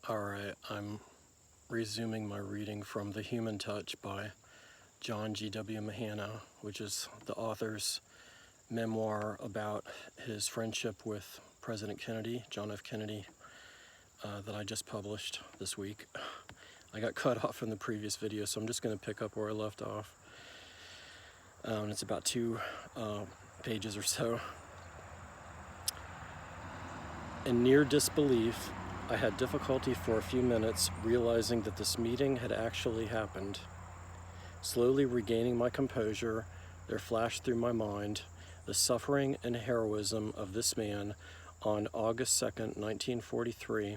Alright, I'm resuming my reading from The Human Touch by John G.W. Mahana, which is the author's memoir about his friendship with President Kennedy, John F. Kennedy, that I just published this week. I got cut off in the previous video, so I'm just going to pick up where I left off. And it's about 2 pages or so. In near disbelief, I had difficulty for a few minutes realizing that this meeting had actually happened. Slowly regaining my composure, there flashed through my mind the suffering and heroism of this man on August 2nd, 1943,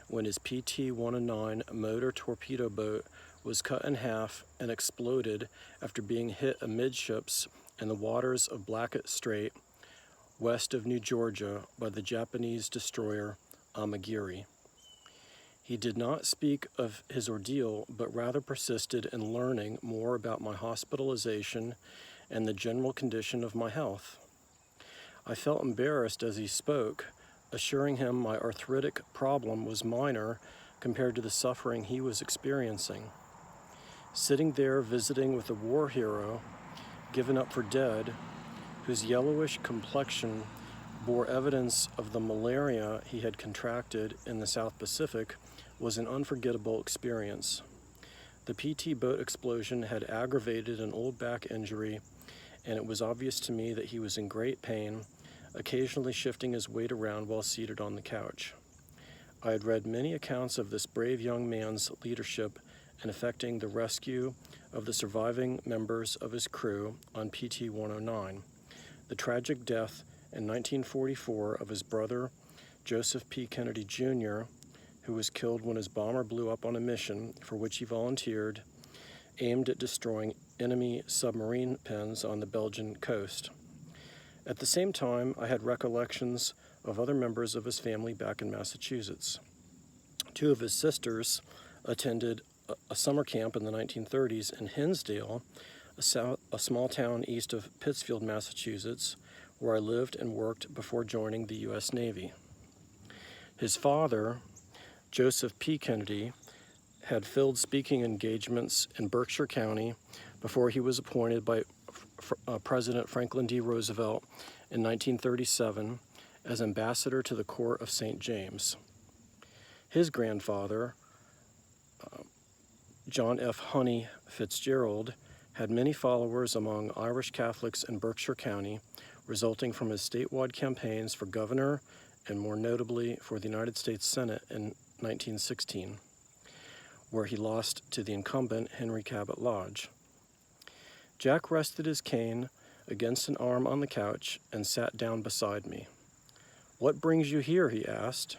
when his PT-109 motor torpedo boat was cut in half and exploded after being hit amidships in the waters of Blackett Strait, west of New Georgia, by the Japanese destroyer Amagiri. He did not speak of his ordeal, but rather persisted in learning more about my hospitalization and the general condition of my health. I felt embarrassed as he spoke, assuring him my arthritic problem was minor compared to the suffering he was experiencing. Sitting there visiting with a war hero, given up for dead, whose yellowish complexion bore evidence of the malaria he had contracted in the South Pacific, was an unforgettable experience. The PT boat explosion had aggravated an old back injury, and it was obvious to me that he was in great pain, occasionally shifting his weight around while seated on the couch. I had read many accounts of this brave young man's leadership in effecting the rescue of the surviving members of his crew on PT-109, the tragic death in 1944 of his brother, Joseph P. Kennedy Jr., who was killed when his bomber blew up on a mission for which he volunteered, aimed at destroying enemy submarine pens on the Belgian coast. At the same time, I had recollections of other members of his family back in Massachusetts. 2 of his sisters attended a summer camp in the 1930s in Hinsdale, a small town east of Pittsfield, Massachusetts, where I lived and worked before joining the U.S. Navy. His father, Joseph P. Kennedy, had filled speaking engagements in Berkshire County before he was appointed by President Franklin D. Roosevelt in 1937 as ambassador to the court of St. James. His grandfather, John F. Honey Fitzgerald, had many followers among Irish Catholics in Berkshire County, resulting from his statewide campaigns for governor and more notably for the United States Senate in 1916, where he lost to the incumbent Henry Cabot Lodge. Jack rested his cane against an arm on the couch and sat down beside me. "What brings you here?" he asked.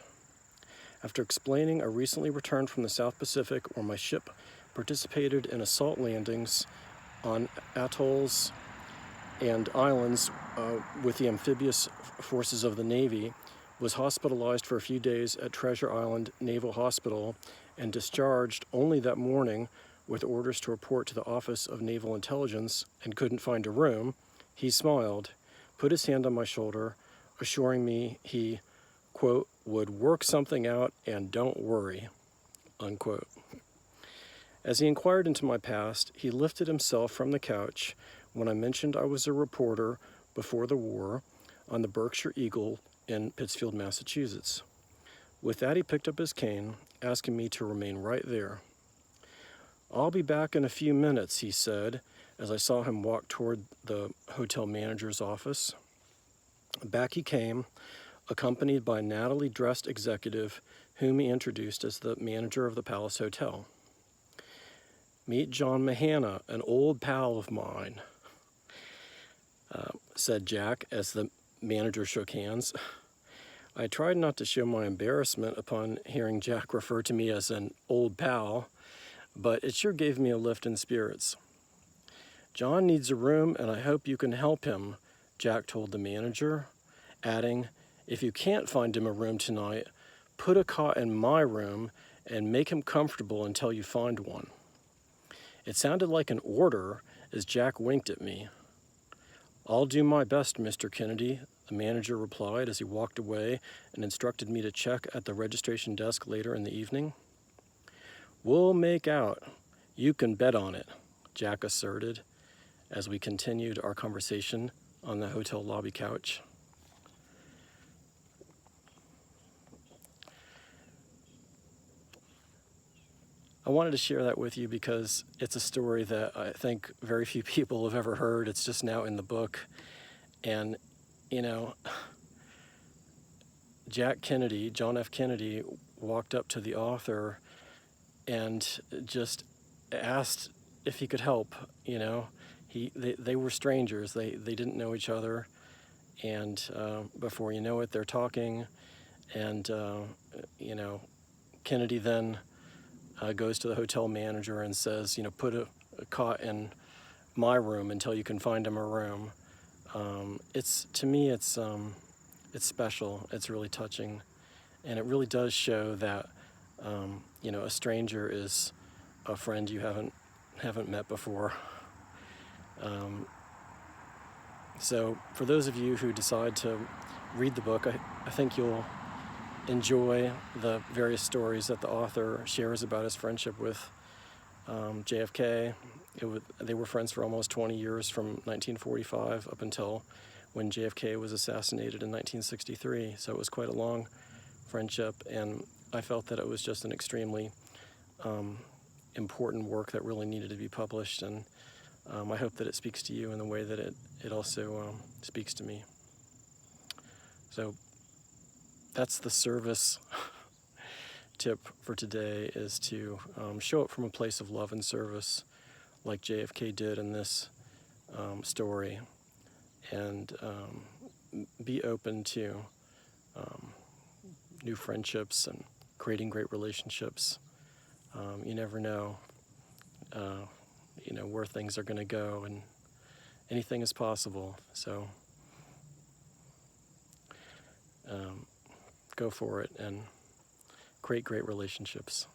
After explaining I recently returned from the South Pacific, where my ship participated in assault landings on atolls and islands with the amphibious forces of the Navy, was hospitalized for a few days at Treasure Island Naval Hospital, and discharged only that morning with orders to report to the Office of Naval Intelligence, and couldn't find a room, he smiled, put his hand on my shoulder, assuring me he, quote, would work something out and don't worry, unquote. As he inquired into my past, he lifted himself from the couch when I mentioned I was a reporter before the war on the Berkshire Eagle in Pittsfield, Massachusetts. With that, he picked up his cane, asking me to remain right there. "I'll be back in a few minutes," he said, as I saw him walk toward the hotel manager's office. Back he came, accompanied by a nattily dressed executive whom he introduced as the manager of the Palace Hotel. "Meet John Mahana, an old pal of mine," said Jack as the manager shook hands. I tried not to show my embarrassment upon hearing Jack refer to me as an old pal, but it sure gave me a lift in spirits. "John needs a room, and I hope you can help him," Jack told the manager, adding, "If you can't find him a room tonight, put a cot in my room and make him comfortable until you find one." It sounded like an order as Jack winked at me. "I'll do my best, Mr. Kennedy," The manager replied as he walked away and instructed me to check at the registration desk later in the evening. "We'll make out. You can bet on it," Jack asserted as we continued our conversation on the hotel lobby couch. I wanted to share that with you because it's a story that I think very few people have ever heard. It's just now in the book. And, you know, Jack Kennedy, John F. Kennedy, walked up to the author and just asked if he could help. You know, they were strangers. They didn't know each other. And before you know it, they're talking. And, you know, Kennedy then goes to the hotel manager and says, you know, put a cot in my room until you can find him a room. To me, it's special. It's really touching, and it really does show that you know, a stranger is a friend you haven't met before. So for those of you who decide to read the book, I think you'll enjoy the various stories that the author shares about his friendship with JFK. They were friends for almost 20 years, from 1945 up until when JFK was assassinated in 1963. So it was quite a long friendship, and I felt that it was just an extremely important work that really needed to be published, and I hope that it speaks to you in the way that it also speaks to me. So that's the service tip for today, is to show up from a place of love and service like JFK did in this story, and be open to new friendships and creating great relationships. You never know, you know, where things are going to go, and anything is possible. So go for it and create great relationships.